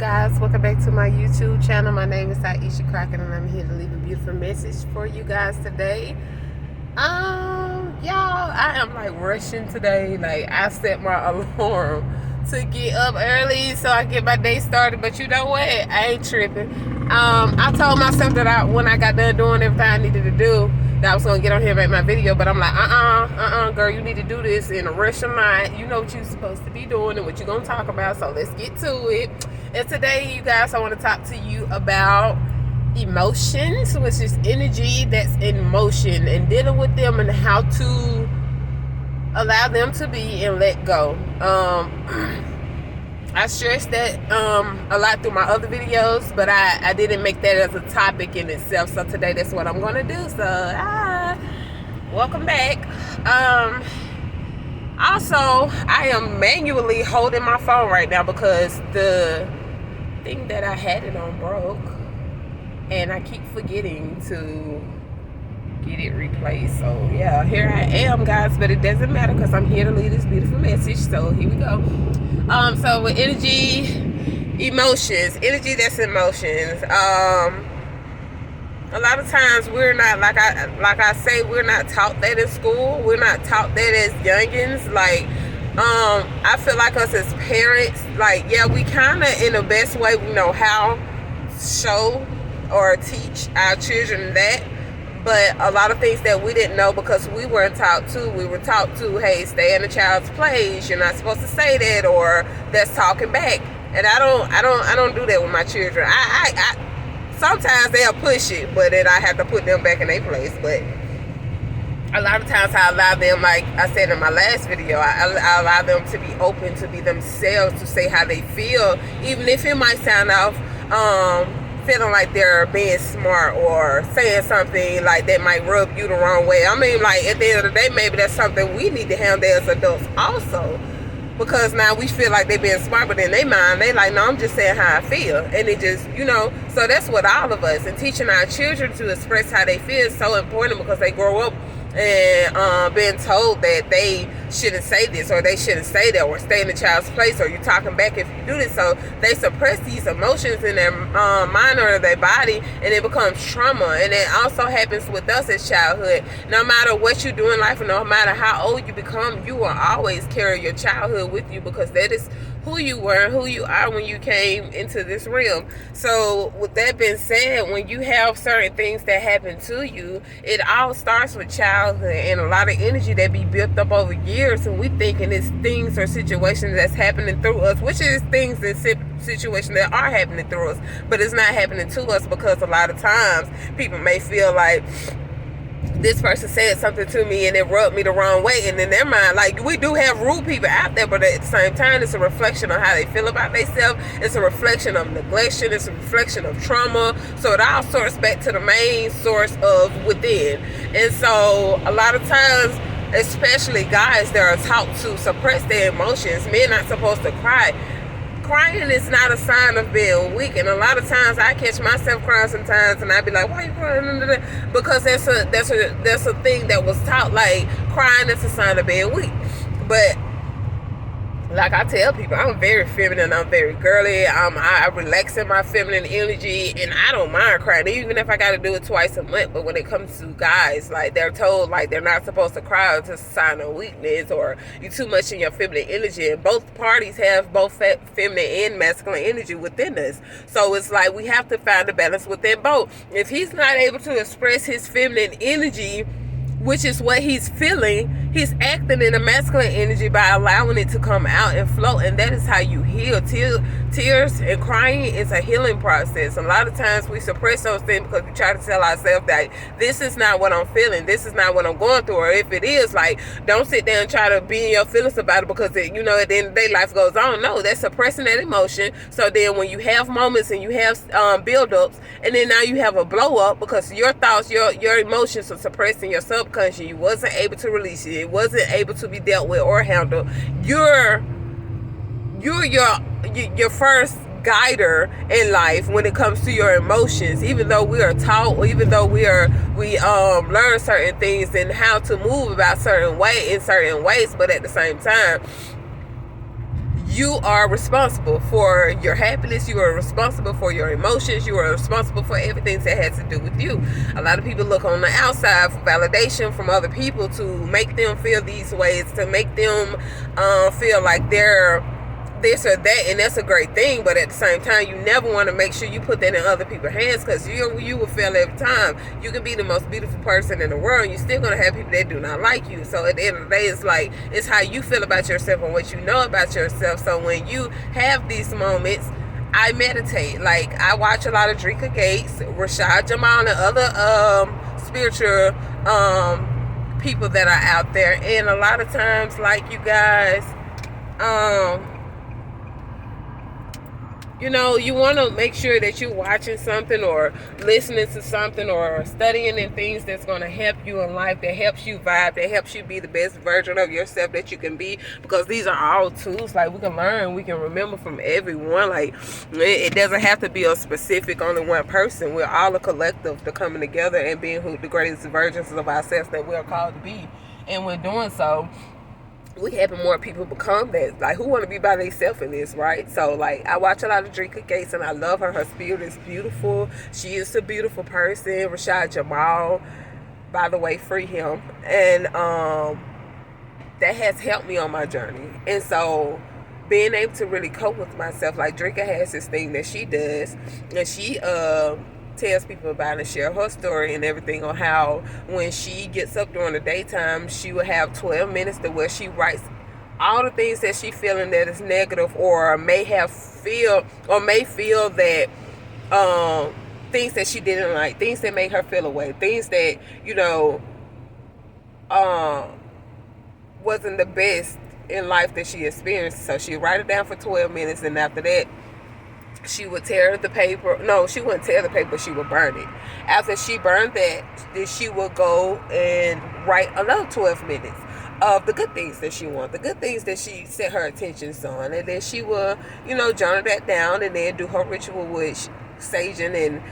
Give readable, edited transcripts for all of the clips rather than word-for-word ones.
guys, welcome back to my YouTube channel. My name is Aisha Crockett and I'm here to leave a beautiful message for you guys today. Y'all, I am like rushing today. Like, I set my alarm to get up early so I get my day started, but you know what, I ain't tripping. I told myself that when I got done doing everything I needed to do, that I was gonna get on here and make my video, but I'm like, girl, you need to do this in a rush or not. You know what you're supposed to be doing and what you're gonna talk about, so let's get to it. And today, you guys, I want to talk to you about emotions, which is energy that's in motion, and dealing with them and how to allow them to be and let go. I stressed that a lot through my other videos, but I didn't make that as a topic in itself. So today, that's what I'm going to do. So, welcome back. Also, I am manually holding my phone right now because the thing that I had it on broke, and I keep forgetting to get it replaced. So yeah, here I am, guys, but it doesn't matter because I'm here to leave this beautiful message. So here we go. So with energy, emotions, energy that's emotions. A lot of times we're not, like I say, we're not taught that in school. We're not taught that as youngins. Like, I feel like us as parents, like, yeah, we kind of, in the best way we know how, show or teach our children that. But a lot of things that we didn't know because we weren't taught to. We were taught to, hey, stay in a child's place. You're not supposed to say that, or that's talking back. And I don't do that with my children. I sometimes they'll push it, but then I have to put them back in their place. But a lot of times I allow them, like I said in my last video, I allow them to be open, to be themselves, to say how they feel, even if it might sound off, feeling like they're being smart or saying something like that might rub you the wrong way. I mean, like, at the end of the day, maybe that's something we need to handle as adults also. Because now we feel like they're being smart, but in their mind, they like, no, I'm just saying how I feel. And it just, so that's what all of us. And teaching our children to express how they feel is so important because they grow up and being told that they shouldn't say this or they shouldn't say that or stay in the child's place or you're talking back if you do this. So they suppress these emotions in their mind or their body, and it becomes trauma. And it also happens with us as childhood. No matter what you do in life and no matter how old you become, you will always carry your childhood with you because that is who you were and who you are when you came into this realm. So with that being said, when you have certain things that happen to you, it all starts with childhood and a lot of energy that be built up over years, and we thinking it's things or situations that's happening through us, which is things and situations that are happening through us, but it's not happening to us because a lot of times people may feel like this person said something to me and it rubbed me the wrong way, and in their mind, like, we do have rude people out there, but at the same time, it's a reflection on how they feel about themselves. It's a reflection of neglection. It's a reflection of trauma. So it all sorts back to the main source of within. And so a lot of times, especially guys that are taught to suppress their emotions, men not supposed to cry. Crying is not a sign of being weak, and a lot of times I catch myself crying sometimes, and I be like, "Why are you crying?" Because that's a thing that was taught, like crying is a sign of being weak. But like I tell people, I'm very feminine, I'm very girly, I relax in my feminine energy, and I don't mind crying, even if I got to do it twice a month. But when it comes to guys, like, they're told like they're not supposed to cry, it's a sign of weakness, or you're too much in your feminine energy. And both parties have both feminine and masculine energy within us. So it's like we have to find a balance within both. If he's not able to express his feminine energy, which is what he's feeling, he's acting in a masculine energy by allowing it to come out and flow, and that is how you heal. Tears and crying is a healing process. A lot of times we suppress those things because we try to tell ourselves that this is not what I'm feeling, this is not what I'm going through, or if it is, like, don't sit there and try to be in your feelings about it because at the end of the day, life goes on. No, that's suppressing that emotion. So then when you have moments and you have build-ups, and then now you have a blow-up because your thoughts, your emotions are suppressed in your subconscious, you wasn't able to release it, it wasn't able to be dealt with or handled. You're your first guider in life when it comes to your emotions. Even though we are taught, or even though we learn certain things and how to move about in certain ways, but at the same time, you are responsible for your happiness. You are responsible for your emotions. You are responsible for everything that has to do with you. A lot of people look on the outside for validation from other people to make them feel these ways, to make them feel like they're this or that, and that's a great thing. But at the same time, you never want to make sure you put that in other people's hands, because you will fail every time. You can be the most beautiful person in the world, and you're still going to have people that do not like you. So at the end of the day, it's how you feel about yourself and what you know about yourself. So when you have these moments, I meditate. Like, I watch a lot of Drika Gates, Rashad Jamal, and other spiritual people that are out there. And a lot of times, like, you guys, you know, you want to make sure that you're watching something or listening to something or studying in things that's going to help you in life, that helps you vibe, that helps you be the best version of yourself that you can be, because these are all tools. Like, we can learn, we can remember from everyone. Like, it doesn't have to be a specific only one person. We're all a collective to coming together and being the greatest versions of ourselves that we're called to be. And we're doing so, we having more people become that, like, who want to be by themselves in this, right? So, like, I watch a lot of Drika Gates, and I love her. Her spirit is beautiful. She is a beautiful person. Rashad Jamal, by the way, free him. And that has helped me on my journey. And so, being able to really cope with myself, like, Drika has this thing that she does, and she tells people about and share her story and everything on how when she gets up during the daytime, she will have 12 minutes to where she writes all the things that she feeling that is negative, or may feel that things that she didn't like, things that make her feel away, things that, you know, wasn't the best in life that she experienced. So she write it down for 12 minutes, and after that, she would tear the paper. No, she wouldn't tear the paper. She would burn it. After she burned that, then she would go and write another 12 minutes of the good things that she wanted, the good things that she set her attentions on. And then she would, you know, journal that down, and then do her ritual with saging and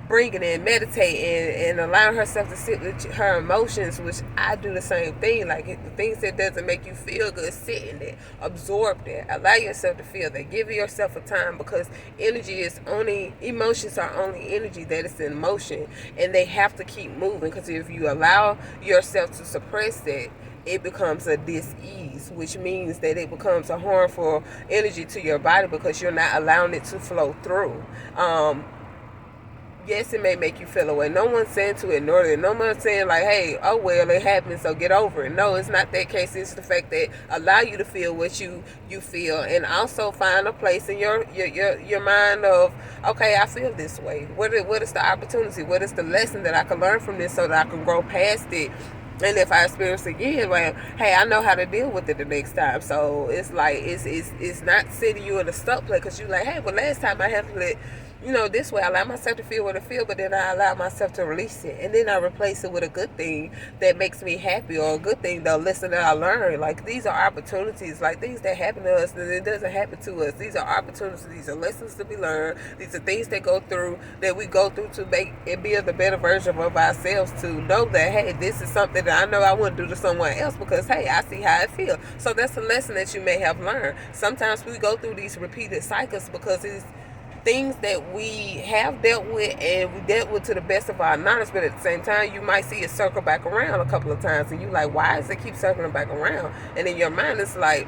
bringing in, meditating, and allowing herself to sit with her emotions, which I do the same thing. Like, the things that doesn't make you feel good, sit in it, absorb that, allow yourself to feel that, give yourself a time, because emotions are only energy that is in motion, and they have to keep moving, because if you allow yourself to suppress that, it becomes a dis-ease, which means that it becomes a harmful energy to your body, because you're not allowing it to flow through. Yes, it may make you feel away. No one's saying to ignore it. No one's saying, like, hey, oh, well, it happened, so get over it. No, it's not that case. It's the fact that allow you to feel what you feel, and also find a place in your mind of, okay, I feel this way. What is the opportunity? What is the lesson that I can learn from this so that I can grow past it? And if I experience it again, well, hey, I know how to deal with it the next time. So it's like, it's not sitting you in a stuck place, because you're like, hey, well, last time I handled it, you know, this way. I allow myself to feel what I feel, but then I allow myself to release it, and then I replace it with a good thing that makes me happy, or a good thing, the lesson that I learned. Like, these are opportunities, like things that happen to us, and it doesn't happen to us. These are opportunities. These are lessons to be learned. These are things that we go through to make and be the better version of ourselves, to know that, hey, this is something that I know I wouldn't do to someone else, because, hey, I see how it feels. So that's a lesson that you may have learned. Sometimes we go through these repeated cycles because it's things that we have dealt with, and we dealt with to the best of our knowledge, but at the same time, you might see it circle back around a couple of times, and you're like, why does it keep circling back around? And in your mind, it's like,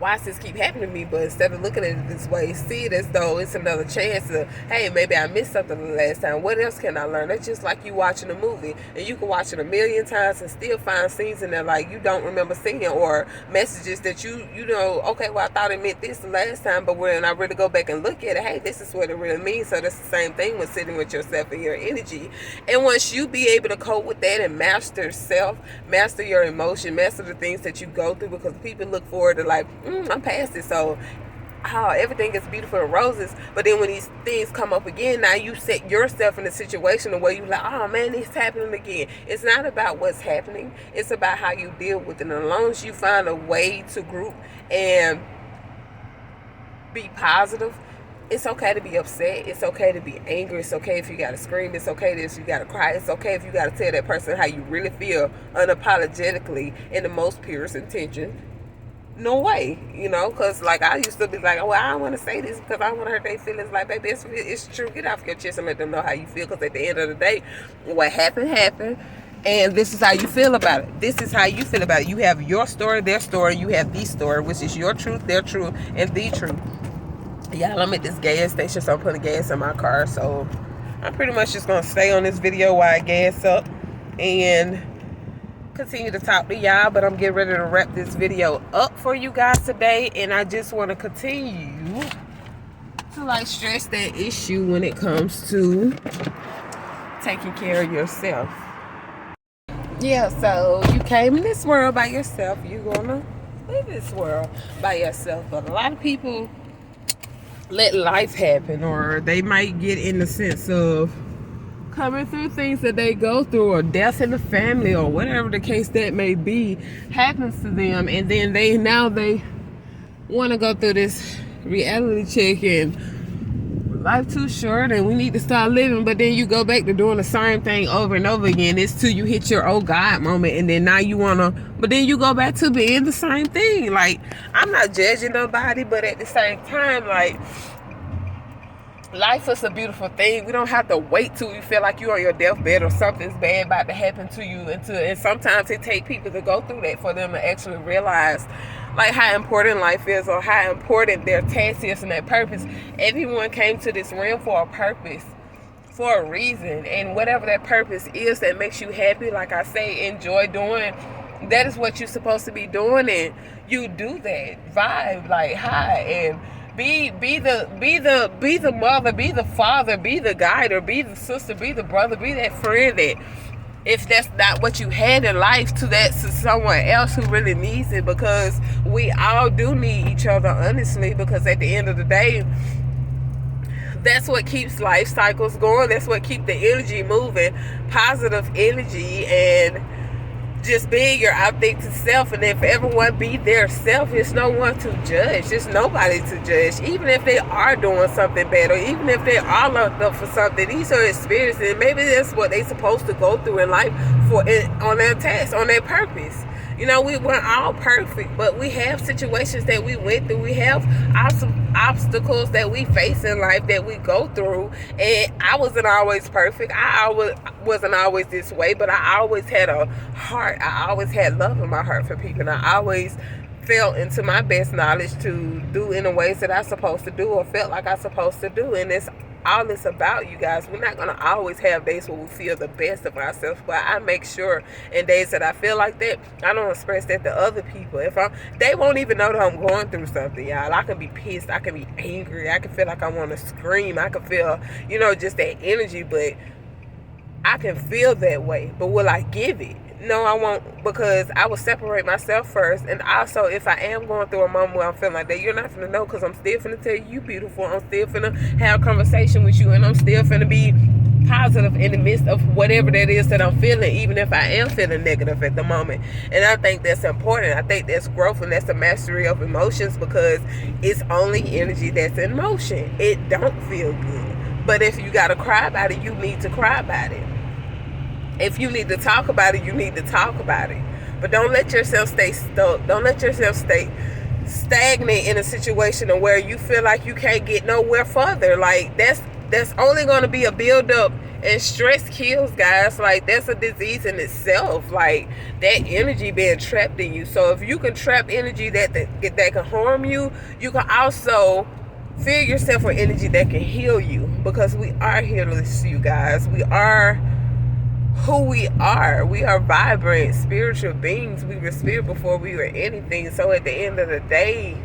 why does this keep happening to me? But instead of looking at it this way, see it as though it's another chance to, hey, maybe I missed something the last time. What else can I learn? That's just like you watching a movie, and you can watch it a million times and still find scenes in there like you don't remember seeing, or messages that you know, okay, well, I thought it meant this the last time, but when I really go back and look at it, hey, this is what it really means. So that's the same thing with sitting with yourself and your energy. And once you be able to cope with that and master self, master your emotion, master the things that you go through, because people look forward to, like, I'm past it, so everything is beautiful and roses. But then when these things come up again, now you set yourself in a situation where you're like, oh man, it's happening again. It's not about what's happening, it's about how you deal with it. And as long as you find a way to group and be positive, it's okay to be upset. It's okay to be angry. It's okay if you gotta scream. It's okay if you gotta cry. It's okay if you gotta tell that person how you really feel unapologetically in the most purest intention. no way, because like I used to be like, well, I don't want to say this because I don't want to hurt their feelings. Like, baby, it's true. Get off your chest and let them know how you feel, because at the end of the day, what happened, and this is how you feel about it. This is how you feel about it. You have your story, their story, you have the story, which is your truth, their truth, and the truth. Y'all, I'm at this gas station, so I'm putting gas in my car, so I'm pretty much just going to stay on this video while I gas up and continue to talk to y'all, but I'm getting ready to wrap this video up for you guys today, and I just want to continue to like stress that issue when it comes to taking care of yourself. Yeah, so you came in this world by yourself, you're gonna live this world by yourself, but a lot of people let life happen, or they might get in the sense of coming through things that they go through, or death in the family, or whatever the case that may be happens to them, and then they want to go through this reality check and life too short and we need to start living, but then you go back to doing the same thing over and over again. It's till you hit your oh God moment, and then now you wanna, but then you go back to being the same thing. Like, I'm not judging nobody, but at the same time, like, life is a beautiful thing. We don't have to wait till you feel like you're on your deathbed or something's bad about to happen to you, and sometimes it takes people to go through that for them to actually realize like how important life is, or how important their task is and their purpose. Everyone came to this realm for a purpose, for a reason, and whatever that purpose is that makes you happy, like I say, enjoy doing, that is what you're supposed to be doing, and you do that. Vibe like high, and be the mother, be the father, be the guide, or be the sister, be the brother, be that friend that, if that's not what you had in life, to someone else who really needs it, because we all do need each other, honestly, because at the end of the day, that's what keeps life cycles going. That's what keeps the energy moving, positive energy, and just being your authentic self. And if everyone be their self, there's no one to judge. There's nobody to judge. Even if they are doing something bad, or even if they are locked up for something, these are experiences. Maybe that's what they're supposed to go through in life on their task, on their purpose. We weren't all perfect, but we have situations that we went through. We have obstacles that we face in life that we go through. And I wasn't always perfect. I wasn't always this way, but I always had a heart. I always had love in my heart for people. And I always felt into my best knowledge to do in the ways that I'm supposed to do, or felt like I'm supposed to do. And it's all it's about, you guys. We're not going to always have days where we feel the best of ourselves, but I make sure in days that I feel like that, I don't express that to other people. They won't even know that I'm going through something, y'all. I can be pissed, I can be angry, I can feel like I want to scream, I can feel, just that energy, but I can feel that way. But will I give it? No, I won't, because I will separate myself first. And also, if I am going through a moment where I'm feeling like that, you're not finna know, because I'm still finna tell you beautiful. I'm still finna have a conversation with you, and I'm still finna be positive in the midst of whatever that is that I'm feeling, even if I am feeling negative at the moment. And I think that's important. I think that's growth, and that's a mastery of emotions, because it's only energy that's in motion. It don't feel good. But if you gotta cry about it, you need to cry about it. If you need to talk about it, you need to talk about it. But don't let yourself stay stuck. Don't let yourself stay stagnant in a situation where you feel like you can't get nowhere further. Like, that's only going to be a build-up, and stress kills, guys. Like, that's a disease in itself. Like, that energy being trapped in you. So if you can trap energy that can harm you, you can also fill yourself with energy that can heal you, because we are healers, you guys. We are who we are. We are vibrant spiritual beings. We were spirit before we were anything. So at the end of the day,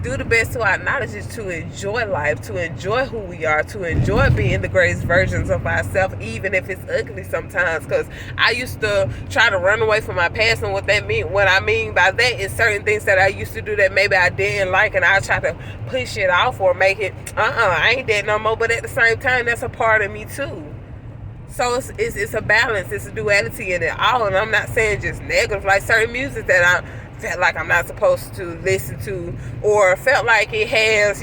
do the best to our knowledge is to enjoy life, to enjoy who we are, to enjoy being the greatest versions of ourselves, even if it's ugly sometimes. Because I used to try to run away from my past, and what I mean by that is certain things that I used to do that maybe I didn't like, and I try to push it off or make it, I ain't that no more. But at the same time, that's a part of me too. So it's a balance, it's a duality in it all. And I'm not saying just negative, like certain music that I felt like I'm not supposed to listen to, or felt like it has,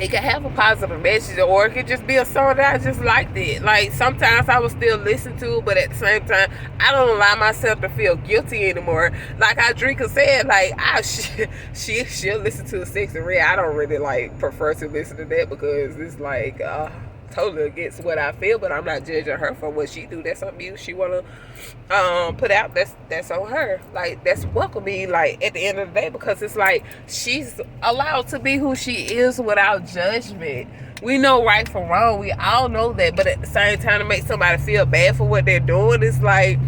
it could have a positive message, or it could just be a song that I just liked it. Like, sometimes I will still listen to it, but at the same time, I don't allow myself to feel guilty anymore. Like Idrika said, like, she'll listen to Sexy Red. I don't really, like, prefer to listen to that because it's like, totally against what I feel, but I'm not judging her for what she do. That's something she wanna put out. That's on her. Like, that's welcoming. Like, at the end of the day, because it's like she's allowed to be who she is without judgment. We know right from wrong. We all know that, but at the same time, to make somebody feel bad for what they're doing, it's like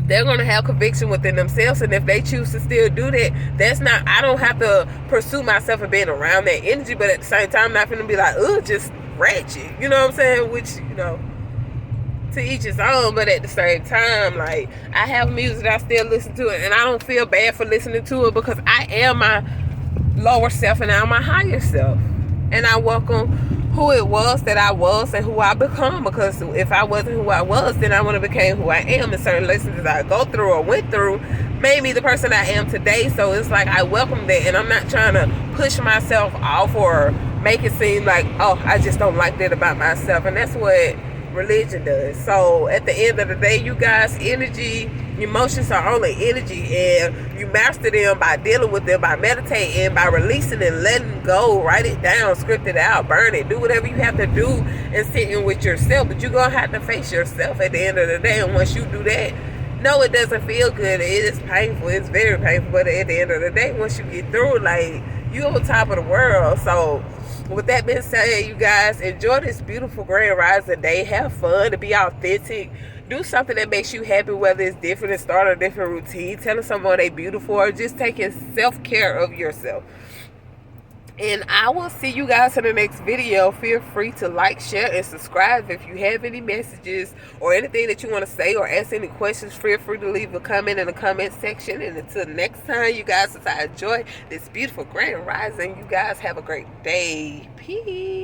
they're going to have conviction within themselves, and if they choose to still do that, that's not, I don't have to pursue myself and being around that energy, but at the same time, I'm not going to be like, just ratchet, you know what I'm saying? Which, you know, to each his own, but at the same time, like, I have music that I still listen to, and I don't feel bad for listening to it because I am my lower self and I'm my higher self, and I welcome who it was that I was and who I become, because if I wasn't who I was, then I wouldn't have became who I am, and certain lessons that I go through or went through made me the person I am today. So it's like I welcome that, and I'm not trying to push myself off or make it seem like, oh, I just don't like that about myself. And that's what religion does. So at the end of the day, you guys, energy, emotions are only energy, and you master them by dealing with them, by meditating, by releasing and letting go. Write it down, script it out, burn it, do whatever you have to do, and sitting with yourself. But you're gonna have to face yourself at the end of the day, and once you do that, no, it doesn't feel good. It is painful. It's very painful. But at the end of the day, once you get through, like, you're on top of the world. So with that being said, you guys, enjoy this beautiful grand rising day. Have fun, to be authentic. Do something that makes you happy, whether it's different and start a different routine, telling someone they beautiful, or just taking self-care of yourself. And I will see you guys in the next video. Feel free to like, share, and subscribe. If you have any messages or anything that you want to say or ask any questions, feel free to leave a comment in the comment section. And until next time, you guys, as I enjoy this beautiful grand rising, you guys have a great day. Peace.